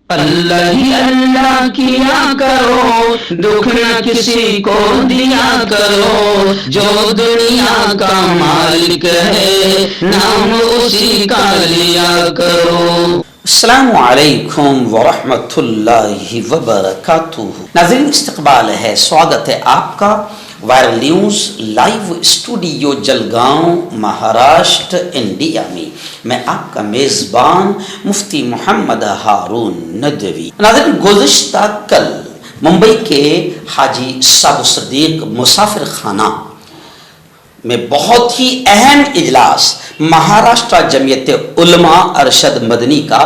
اللہ ہی اللہ کیا کرو، دکھ نہ کسی کو دیا کرو، جو دنیا کا مالک ہے نام اسی کا لیا کرو۔ السلام علیکم ورحمۃ اللہ وبرکاتہ۔ ناظرین، استقبال ہے، سواگت ہے آپ کا viral news live studio Jalgaon Maharashtra India میں۔ میں آپ کا میزبان مفتی محمد ہارون ندوی۔ ناظرین، گزشتہ کل ممبئی کے حاجی صاحب صدیق مسافر خانہ میں بہت ہی اہم اجلاس مہاراشٹر جمعیت علماء ارشد مدنی کا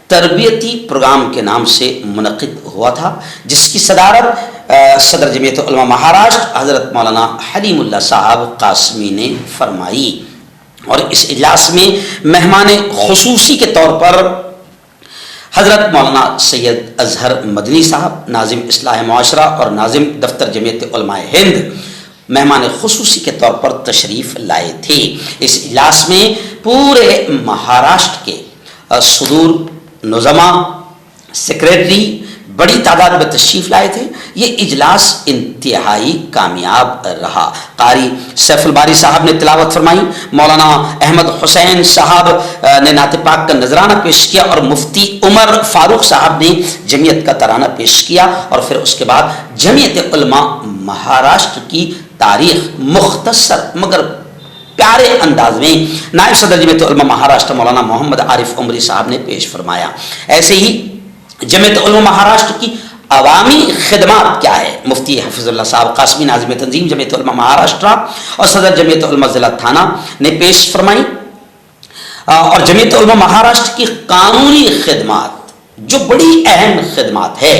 تربیتی پروگرام کے نام سے منعقد ہوا تھا، جس کی صدارت صدر جمعیت علماء مہاراشٹر حضرت مولانا حلیم اللہ صاحب قاسمی نے فرمائی۔ اور اس اجلاس میں مہمان خصوصی کے طور پر حضرت مولانا سید اظہر مدنی صاحب، ناظم اصلاح معاشرہ اور ناظم دفتر جمعیت علماء ہند، مہمان خصوصی کے طور پر تشریف لائے تھے۔ اس اجلاس میں پورے مہاراشٹر کے صدور، نظما، سیکریٹری بڑی تعداد میں تشریف لائے تھے۔ یہ اجلاس انتہائی کامیاب رہا۔ قاری سیف الباری صاحب نے تلاوت فرمائی، مولانا احمد حسین صاحب نے نعت پاک کا نذرانہ پیش کیا، اور مفتی عمر فاروق صاحب نے جمعیت کا ترانہ پیش کیا، اور پھر اس کے بعد جمعیت علماء مہاراشٹر کی تاریخ مختصر مگر پیارے انداز میں نائب صدر جمعیت علماء مہاراشٹر مولانا محمد عارف عمری صاحب نے پیش فرمایا۔ ایسے ہی جمعیت علماء مہاراشٹر کی عوامی خدمات کیا ہے، مفتی حفظ اللہ صاحب قاسمی، ناظم تنظیم جمعیت علماء مہاراشٹر اور صدر جمعیت علماء ضلع تھانہ نے پیش فرمائی۔ اور جمعیت علماء مہاراشٹر کی قانونی خدمات جو بڑی اہم خدمات ہے،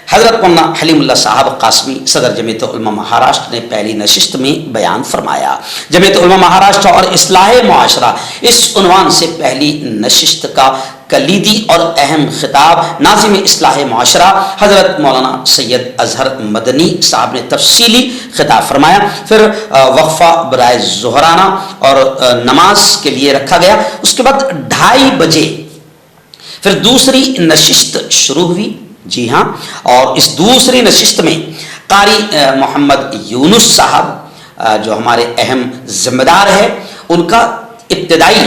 حضرت مولانا حلیم اللہ صاحب قاسمی صدر جمعیت علماء مہاراشٹر نے پہلی نشست میں بیان فرمایا۔ جمعیت علماء مہاراشٹر اور اصلاح معاشرہ، اس عنوان سے پہلی نشست کا کلیدی اور اہم خطاب ناظم اصلاح معاشرہ حضرت مولانا سید اظہر مدنی صاحب نے تفصیلی خطاب فرمایا۔ پھر وقفہ برائے ظہرانہ اور نماز کے لیے رکھا گیا۔ اس کے بعد 2:30 بجے پھر دوسری نشست شروع ہوئی۔ جی ہاں، اور اس دوسری نشست میں قاری محمد یونس صاحب جو ہمارے اہم ذمہ دار ہے، ان کا ابتدائی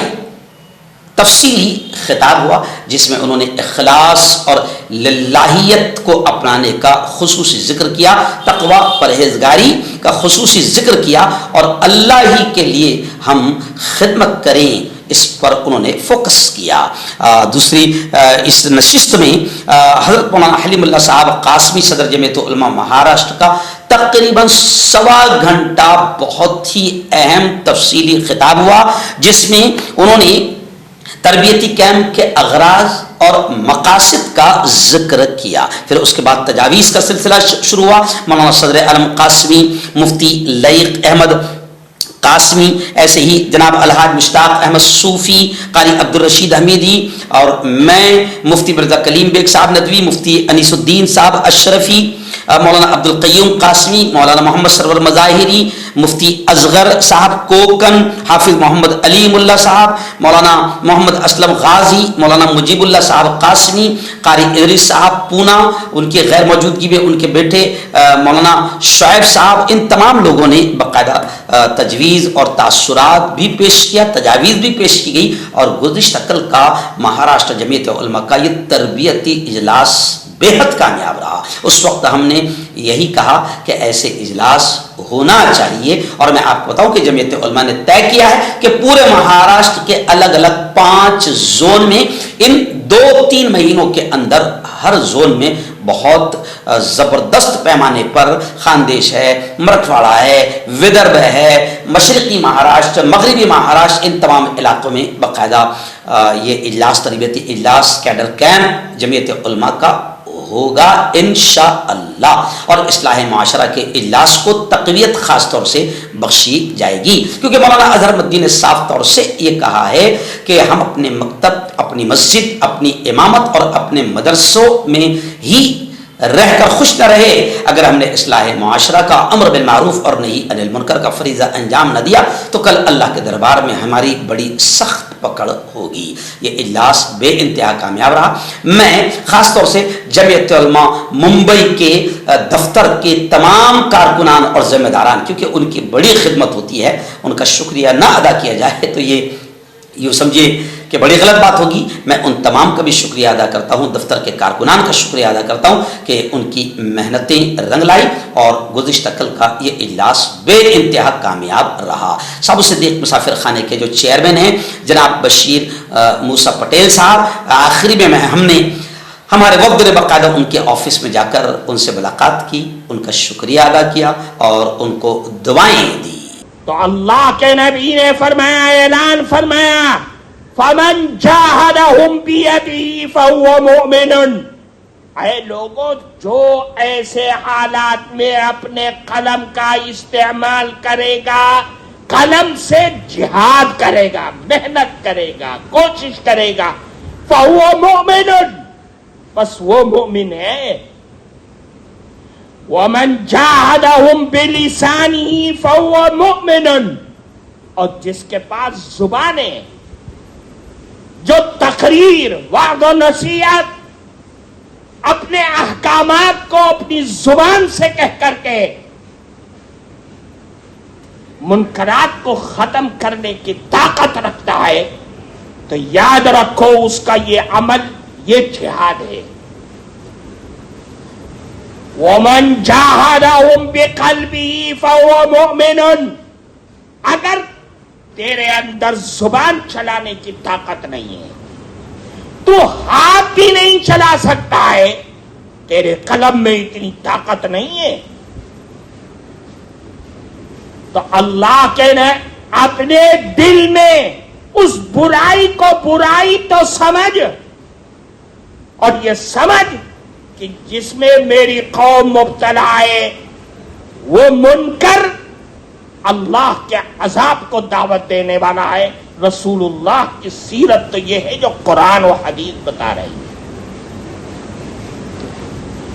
تفصیلی خطاب ہوا، جس میں انہوں نے اخلاص اور للہیت کو اپنانے کا خصوصی ذکر کیا، تقوی پرہیزگاری کا خصوصی ذکر کیا، اور اللہ ہی کے لیے ہم خدمت کریں، اس پر انہوں نے فوکس کیا۔ دوسری اس نشست میں حضرت مولانا حلیم اللہ صاحب قاسمی صدر جمعیت علماء مہاراشٹر کا تقریباً 1.25 گھنٹہ بہت ہی اہم تفصیلی خطاب ہوا، جس میں انہوں نے تربیتی کیمپ کے اغراض اور مقاصد کا ذکر کیا۔ پھر اس کے بعد تجاویز کا سلسلہ شروع ہوا۔ مولانا صدر عالم قاسمی، مفتی لائق احمد قاسمی، ایسے ہی جناب الحاج مشتاق احمد صوفی، قاری عبدالرشید حمیدی، اور میں مفتی مرزا کلیم بیگ صاحب ندوی، مفتی انیس الدین صاحب اشرفی، مولانا عبدالقیوم قاسمی، مولانا محمد سرور مظاہری، مفتی اصغر صاحب کوکن، حافظ محمد علیم اللہ صاحب، مولانا محمد اسلم غازی، مولانا مجیب اللہ صاحب قاسمی، قاری ادریس صاحب پونا، ان کی غیر موجودگی میں ان کے بیٹے مولانا شعیب صاحب، ان تمام لوگوں نے باقاعدہ تجویز اور تاثرات بھی پیش کیا، تجاویز بھی پیش کی گئی۔ اور گزشتہ کل کا مہاراشٹر جمعیت علماء کا یہ تربیتی اجلاس بے حد کامیاب رہا۔ اس وقت ہم نے یہی کہا کہ ایسے اجلاس ہونا چاہیے، اور میں آپ کو بتاؤں کہ جمعیت علماء نے طے کیا ہے کہ پورے مہاراشٹر کے الگ الگ 5 زون میں ان 2-3 مہینوں کے اندر ہر زون میں بہت زبردست پیمانے پر خاندیش ہے، مرٹھواڑہ ہے، ودربھ ہے، مشرقی مہاراشٹر، مغربی مہاراشٹر، ان تمام علاقوں میں باقاعدہ یہ اجلاس، تربیتی اجلاس، کیڈر کیمپ جمعیت علماء کا ہوگا انشاءاللہ، اور اصلاح معاشرہ کے اجلاس کو تقویت خاص طور سے بخشی جائے گی، کیونکہ مولانا اظہر مدنی نے صاف طور سے یہ کہا ہے کہ ہم اپنے مکتب، اپنی مسجد، اپنی امامت اور اپنے مدرسوں میں ہی رہ کر خوش نہ رہے اگر ہم نے اصلاح معاشرہ کا، امر بالمعروف اور نہی عن المنکر کا فریضہ انجام نہ دیا، تو کل اللہ کے دربار میں ہماری بڑی سخت پکڑ ہوگی۔ یہ اجلاس بے انتہا کامیاب رہا۔ میں خاص طور سے جمعیت علماء ممبئی کے دفتر کے تمام کارکنان اور ذمہ داران، کیونکہ ان کی بڑی خدمت ہوتی ہے، ان کا شکریہ نہ ادا کیا جائے تو یہ یوں سمجھے کہ بڑی غلط بات ہوگی۔ میں ان تمام کا بھی شکریہ ادا کرتا ہوں، دفتر کے کارکنان کا شکریہ ادا کرتا ہوں کہ ان کی محنتیں رنگ لائی اور گزشتہ کل کا یہ اجلاس بے انتہا کامیاب رہا۔ سب صدیق مسافر خانے کے جو چیئرمین ہیں جناب بشیر موسیٰ پٹیل صاحب، آخری میں ہم نے ہمارے وفد نے باقاعدہ ان کے آفس میں جا کر ان سے ملاقات کی، ان کا شکریہ ادا کیا اور ان کو دعائیں دی۔ تو اللہ کے نبی نے فرمایا، اعلان فرمایا، فَمَنْ جَاهَدَهُمْ بِيَدِهِ فَهُوَ مُؤْمِنٌ۔ اے لوگوں، جو ایسے حالات میں اپنے قلم کا استعمال کرے گا، قلم سے جہاد کرے گا، محنت کرے گا، کوشش کرے گا، فَهُوَ مُؤْمِنٌ، بس وہ مومن ہے۔ وَمَنْ جَاهَدَهُمْ بِلِسَانِهِ فَهُوَ مُؤْمِنٌ، اور جس کے پاس زبان ہے، جو تقریر، وعظ و نصیحت، اپنے احکامات کو اپنی زبان سے کہہ کر کے منکرات کو ختم کرنے کی طاقت رکھتا ہے، تو یاد رکھو اس کا یہ عمل، یہ جہاد ہے۔ وَمَنْ جَاهَدَهُمْ بِقَلْبِهِ فَهُوَ مُؤْمِنٌ، اگر تیرے اندر زبان چلانے کی طاقت نہیں ہے، تو ہاتھ بھی نہیں چلا سکتا ہے، تیرے قلم میں اتنی طاقت نہیں ہے، تو اللہ کے نے اپنے دل میں اس برائی کو برائی تو سمجھ، اور یہ سمجھ کہ جس میں میری قوم مبتلا ہے وہ منکر اللہ کے عذاب کو دعوت دینے والا ہے۔ رسول اللہ کی سیرت تو یہ ہے جو قرآن و حدیث بتا رہی ہے۔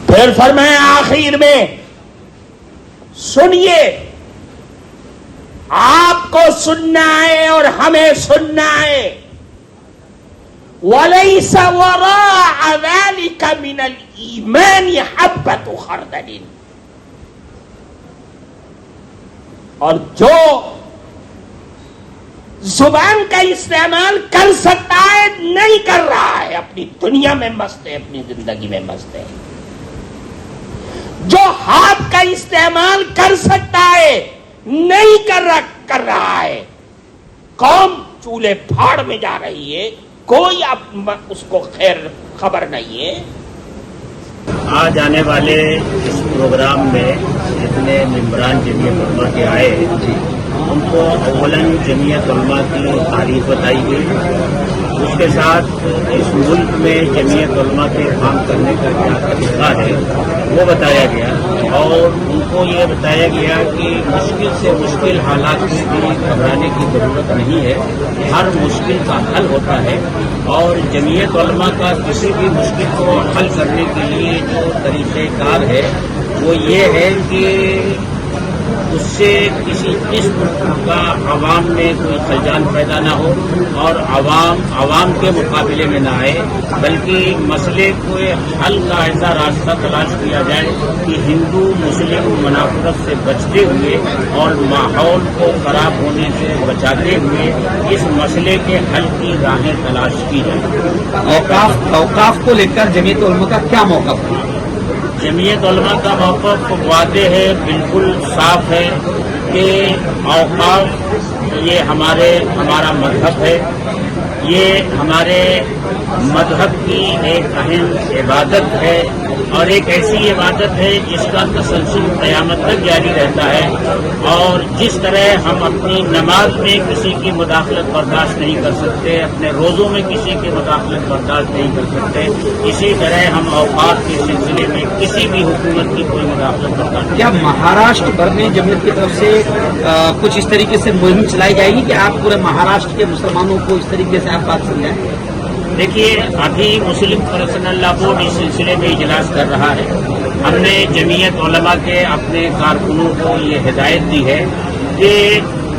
پھر فرمایا آخر میں، سنیے، آپ کو سننا ہے اور ہمیں سننا ہے۔ وَلَيْسَ وَرَاءَ ذَلِكَ مِنَ الْإِيمَانِ حَبَّةُ خَرْدَلٍ، اور جو زبان کا استعمال کر سکتا ہے نہیں کر رہا ہے، اپنی دنیا میں مست ہے، اپنی زندگی میں مست ہے۔ جو ہاتھ کا استعمال کر سکتا ہے نہیں کر رہا ہے، قوم چولہے پھاڑ میں جا رہی ہے، کوئی اس کو خیر خبر نہیں ہے۔ آج آنے والے اس پروگرام میں جتنے ممبران جمعیت علماء کے آئے ان کو اولاً جمعیت علماء کی تعریف بتائی گئی، اس کے ساتھ اس ملک میں جمعیت علماء کے کام کرنے کا کیا طریقہ ہے وہ بتایا گیا، اور ان کو یہ بتایا گیا کہ مشکل سے مشکل حالات میں بھی گھبرانے کی ضرورت نہیں ہے، ہر مشکل کا حل ہوتا ہے، اور جمعیت علماء کا کسی بھی مشکل کو حل کرنے کے لیے جو طریقہ کار ہے وہ یہ ہے کہ اس سے کسی قسم کا عوام میں کوئی خلجان پیدا نہ ہو، اور عوام کے مقابلے میں نہ آئے، بلکہ مسئلے کو حل کا ایسا راستہ تلاش کیا جائے کہ ہندو مسلم منافرت سے بچتے ہوئے اور ماحول کو خراب ہونے سے بچاتے ہوئے اس مسئلے کے حل کی راہیں تلاش کی جائے۔ اوقاف کو لے کر جمعیت علماء کا کیا موقف ہے؟ جمعیت علماء کا موقف واضح ہے، بالکل صاف ہے کہ اوقاف یہ ہمارا مذہب ہے، یہ ہمارے مذہب کی ایک اہم عبادت ہے، اور ایک ایسی عبادت ہے جس کا تسلسل قیامت تک جاری رہتا ہے، اور جس طرح ہم اپنی نماز میں کسی کی مداخلت برداشت نہیں کر سکتے، اپنے روزوں میں کسی کی مداخلت برداشت نہیں کر سکتے، اسی طرح ہم اوقات کے سلسلے میں کسی بھی حکومت کی کوئی مداخلت برداشت نہیں۔ کیا مہاراشٹر بھر میں جمعیت کی طرف سے کچھ اس طریقے سے مہم چلائی جائے گی کہ آپ پورے مہاراشٹر کے مسلمانوں کو اس طریقے سے آپ بات سمجھائیں؟ دیکھیے، ابھی مسلم پرسنل لا بورڈ اس سلسلے میں اجلاس کر رہا ہے۔ ہم نے جمعیت علماء کے اپنے کارکنوں کو یہ ہدایت دی ہے کہ